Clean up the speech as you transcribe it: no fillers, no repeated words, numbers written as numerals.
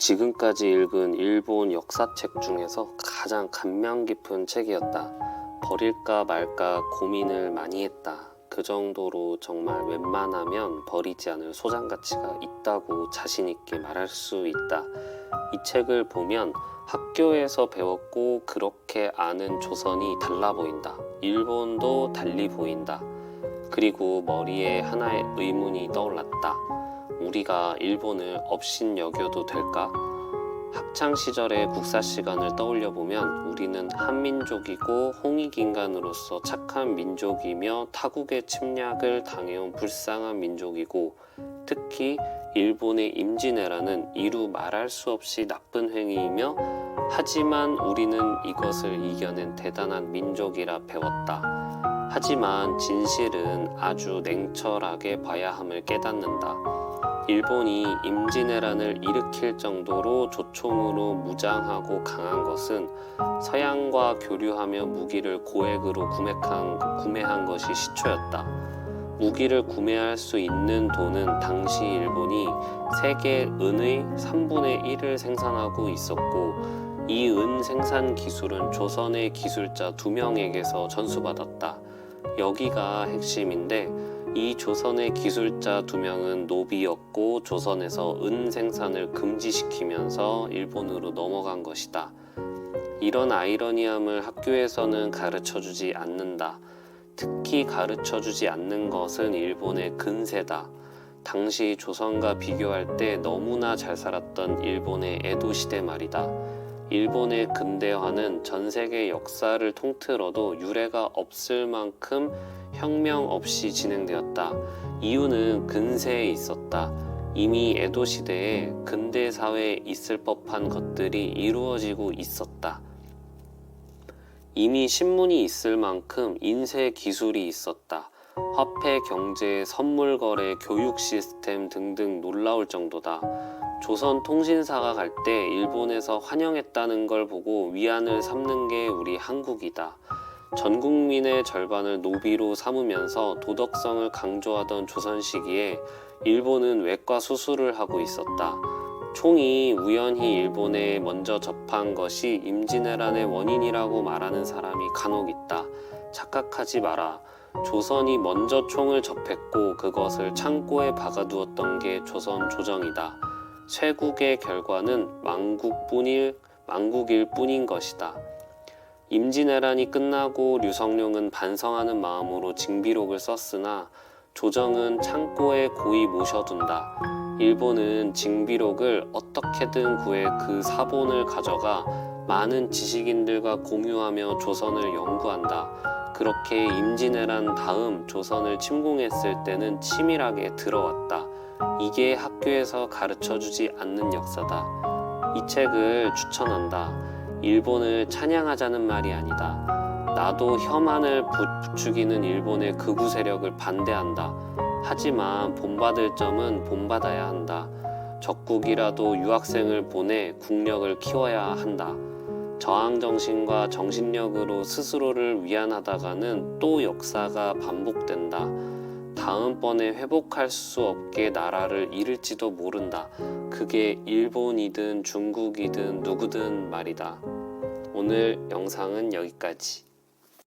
지금까지 읽은 일본 역사책 중에서 가장 감명 깊은 책이었다. 버릴까 말까 고민을 많이 했다. 그 정도로 정말 웬만하면 버리지 않을 소장 가치가 있다고 자신 있게 말할 수 있다. 이 책을 보면 학교에서 배웠고 그렇게 아는 조선이 달라 보인다. 일본도 달리 보인다. 그리고 머리에 하나의 의문이 떠올랐다. 우리가 일본을 업신여겨도 될까? 학창시절의 국사 시간을 떠올려 보면 우리는 한민족이고 홍익인간으로서 착한 민족이며 타국의 침략을 당해온 불쌍한 민족이고, 특히 일본의 임진왜란은 이루 말할 수 없이 나쁜 행위이며, 하지만 우리는 이것을 이겨낸 대단한 민족이라 배웠다. 하지만 진실은 아주 냉철하게 봐야 함을 깨닫는다. 일본이 임진왜란을 일으킬 정도로 조총으로 무장하고 강한 것은 서양과 교류하며 무기를 고액으로 구매한 것이 시초였다. 무기를 구매할 수 있는 돈은 당시 일본이 세계 은의 3분의 1을 생산하고 있었고, 이 은 생산 기술은 조선의 기술자 2명에게서 전수받았다. 여기가 핵심인데, 이 조선의 기술자 2명은 노비였고 조선에서 은 생산을 금지시키면서 일본으로 넘어간 것이다. 이런 아이러니함을 학교에서는 가르쳐주지 않는다. 특히 가르쳐주지 않는 것은 일본의 근세다. 당시 조선과 비교할 때 너무나 잘 살았던 일본의 에도 시대 말이다. 일본의 근대화는 전 세계 역사를 통틀어도 유례가 없을 만큼 혁명 없이 진행되었다. 이유는 근세에 있었다. 이미 에도 시대에 근대 사회에 있을 법한 것들이 이루어지고 있었다. 이미 신문이 있을 만큼 인쇄 기술이 있었다. 화폐 경제, 선물 거래, 교육 시스템 등등 놀라울 정도다. 조선 통신사가 갈 때 일본에서 환영했다는 걸 보고 위안을 삼는 게 우리 한국이다. 전 국민의 절반을 노비로 삼으면서 도덕성을 강조하던 조선 시기에 일본은 외과 수술을 하고 있었다. 총이 우연히 일본에 먼저 접한 것이 임진왜란의 원인이라고 말하는 사람이 간혹 있다. 착각하지 마라. 조선이 먼저 총을 접했고 그것을 창고에 박아두었던 게 조선 조정이다. 쇄국의 결과는 망국일 뿐인 것이다. 임진왜란이 끝나고 류성룡은 반성하는 마음으로 징비록을 썼으나 조정은 창고에 고이 모셔둔다. 일본은 징비록을 어떻게든 구해 그 사본을 가져가 많은 지식인들과 공유하며 조선을 연구한다. 그렇게 임진왜란 다음 조선을 침공했을 때는 치밀하게 들어왔다. 이게 학교에서 가르쳐주지 않는 역사다. 이 책을 추천한다. 일본을 찬양하자는 말이 아니다. 나도 혐한을 부추기는 일본의 극우 세력을 반대한다. 하지만 본받을 점은 본받아야 한다. 적국이라도 유학생을 보내 국력을 키워야 한다. 저항정신과 정신력으로 스스로를 위안하다가는 또 역사가 반복된다. 다음번에 회복할 수 없게 나라를 잃을지도 모른다. 그게 일본이든 중국이든 누구든 말이다. 오늘 영상은 여기까지.